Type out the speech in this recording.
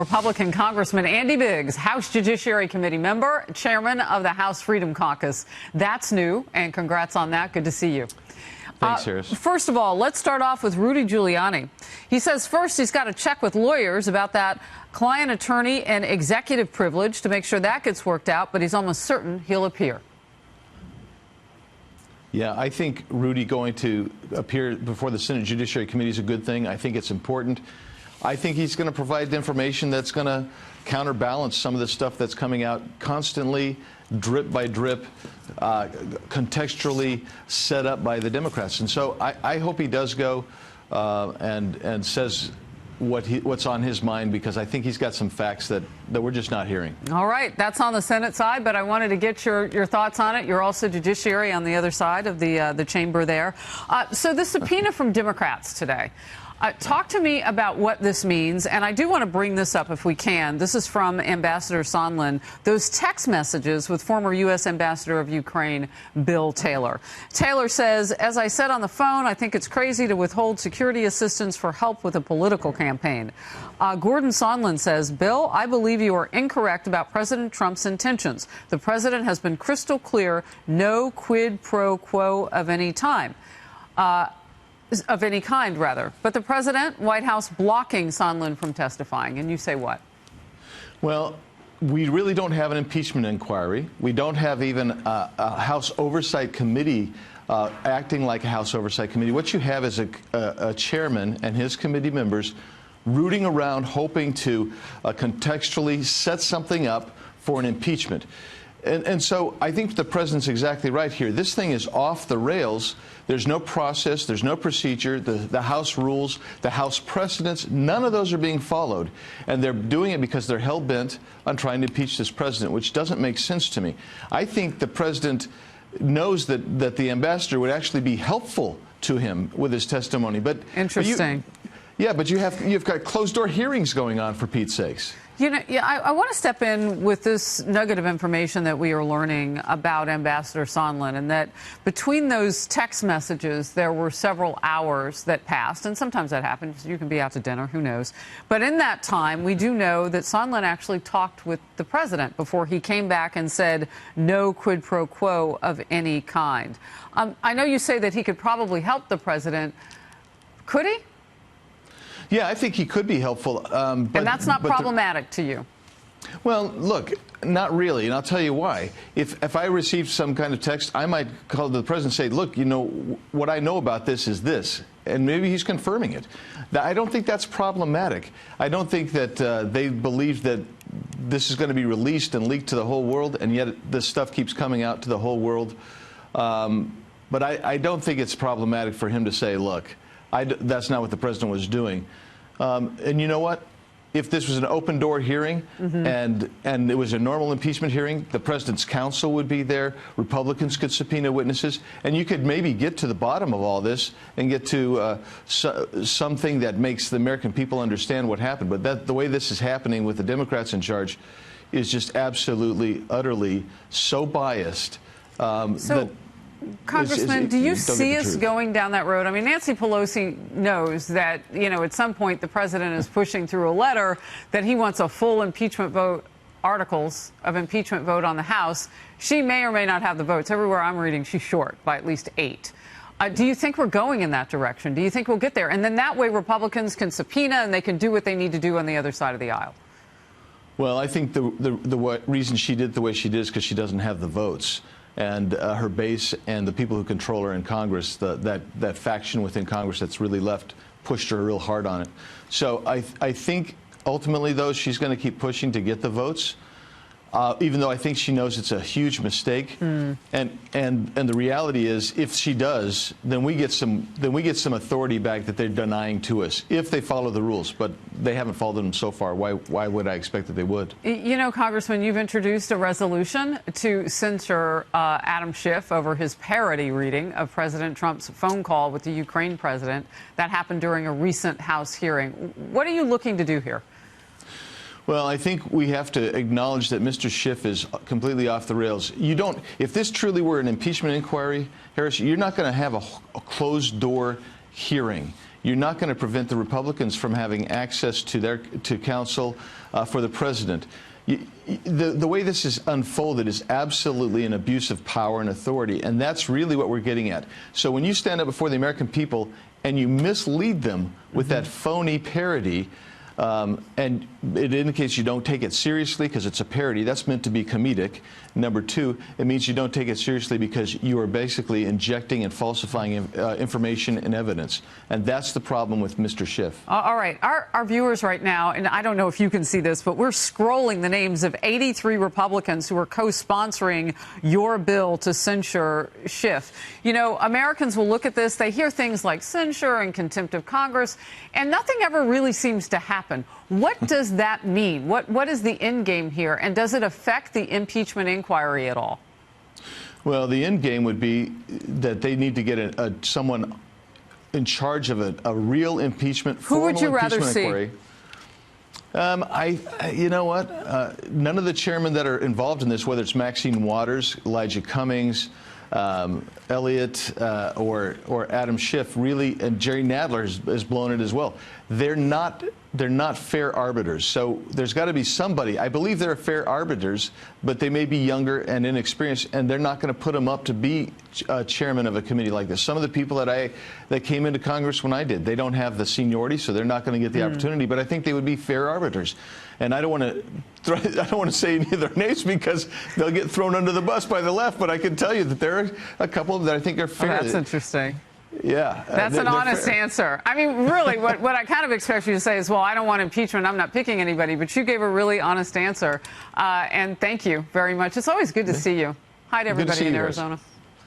Republican Congressman Andy Biggs, House Judiciary Committee member, chairman of the House Freedom Caucus. That's new, and congrats on that. Good to see you. Thanks, Harris. First of all, let's start off with Rudy Giuliani. He says first he's got to check with lawyers about that client attorney and executive privilege to make sure that gets worked out, but he's almost certain he'll appear. Yeah, I think Rudy going to appear before the Senate Judiciary Committee is a good thing. I think it's important. I think he's going to provide information that's going to counterbalance some of the stuff that's coming out constantly, drip by drip, contextually set up by the Democrats. And so I hope he does go and says what's on his mind, because I think he's got some facts that we're just not hearing. All right. That's on the Senate side, but I wanted to get your thoughts on it. You're also Judiciary on the other side of the chamber there. So the subpoena from Democrats today. Talk to me about what this means, and I do want to bring this up if we can. This is from Ambassador Sunland, those text messages with former U.S. Ambassador of Ukraine, Bill Taylor. Taylor says, as I said on the phone, I think it's crazy to withhold security assistance for help with a political campaign. Gordon Sunland says, Bill, I believe you are incorrect about President Trump's intentions. The president has been crystal clear, no quid pro quo of any time. Of any kind, rather. But the president, White House blocking Sunland from testifying. And you say what? Well, we really don't have an impeachment inquiry. We don't have even a House Oversight Committee acting like a House Oversight Committee. What you have is a chairman and his committee members rooting around, hoping to contextually set something up for an impeachment. And so I think the president's exactly right here. This thing is off the rails. There's no process. There's no procedure. The House rules, the House precedents, none of those are being followed. And they're doing it because they're hell-bent on trying to impeach this president, which doesn't make sense to me. I think the president knows that the ambassador would actually be helpful to him with his testimony. But interesting. But you've got closed-door hearings going on, for Pete's sakes. You know, I want to step in with this nugget of information that we are learning about Ambassador Sunland, and that between those text messages, there were several hours that passed, and sometimes that happens. You can be out to dinner, who knows. But in that time, we do know that Sunland actually talked with the president before he came back and said no quid pro quo of any kind. I know you say that he could probably help the president. Could he? Yeah, I think he could be helpful. And that's not problematic to you? Well, look, not really, and I'll tell you why. If I received some kind of text, I might call the president and say, look, you know, what I know about this is this, and maybe he's confirming it. I don't think that's problematic. I don't think that they believe that this is going to be released and leaked to the whole world, and yet this stuff keeps coming out to the whole world. But I don't think it's problematic for him to say, look, that's not what the president was doing. And you know what? If this was an open-door hearing and it was a normal impeachment hearing, the president's counsel would be there. Republicans could subpoena witnesses, and you could maybe get to the bottom of all this and get to something that makes the American people understand what happened. But the way this is happening with the Democrats in charge is just absolutely, utterly so biased that... Congressman, do you see us going down that road? I mean, Nancy Pelosi knows that, you know, at some point the president is pushing through a letter that he wants a full impeachment vote, articles of impeachment vote on the House. She may or may not have the votes. Everywhere I'm reading, she's short by at least 8. Do you think we're going in that direction? Do you think we'll get there? And then that way Republicans can subpoena and they can do what they need to do on the other side of the aisle. Well, I think the reason she did the way she did is because she doesn't have the votes. And her base and the people who control her in Congress, that faction within Congress that's really left, pushed her real hard on it. So I think ultimately, though, she's going to keep pushing to get the votes, even though I think she knows it's a huge mistake. And the reality is, if she does, then we get some authority back that they're denying to us if they follow the rules. But they haven't followed them so far. Why would I expect that they would? You know, Congressman, you've introduced a resolution to censor Adam Schiff over his parody reading of President Trump's phone call with the Ukraine president. That happened during a recent House hearing. What are you looking to do here? Well, I think we have to acknowledge that Mr. Schiff is completely off the rails. If this truly were an impeachment inquiry, Harris, you're not going to have a closed-door hearing. You're not going to prevent the Republicans from having access to counsel for the president. The way this is unfolded is absolutely an abuse of power and authority, and that's really what we're getting at. So when you stand up before the American people and you mislead them with that phony parody, and it indicates you don't take it seriously because it's a parody. That's meant to be comedic. Number two, it means you don't take it seriously because you are basically injecting and falsifying information and evidence. And that's the problem with Mr. Schiff. All right. Our viewers right now, and I don't know if you can see this, but we're scrolling the names of 83 Republicans who are co-sponsoring your bill to censure Schiff. You know, Americans will look at this, they hear things like censure and contempt of Congress, and nothing ever really seems to happen. What does that mean? What is the end game here? And does it affect the impeachment inquiry at all? Well, the end game would be that they need to get someone in charge of a real impeachment, Who would you rather see? Inquiry. You know what? None of the chairmen that are involved in this, whether it's Maxine Waters, Elijah Cummings, Elliott, or Adam Schiff, really, and Jerry Nadler has blown it as well. They're not fair arbiters. So there's got to be somebody. I believe they're fair arbiters, but they may be younger and inexperienced, and they're not going to put them up to be chairman of a committee like this. Some of the people that came into Congress when I did, they don't have the seniority, so they're not going to get the opportunity. But I think they would be fair arbiters. And I don't want to say any of their names because they'll get thrown under the bus by the left. But I can tell you that there are a couple of them that I think are fair. Oh, that's interesting. Yeah. That's an honest answer. I mean, really, what I kind of expect you to say is, well, I don't want impeachment. I'm not picking anybody. But you gave a really honest answer. And thank you very much. It's always good to see you. Hi to everybody in Arizona.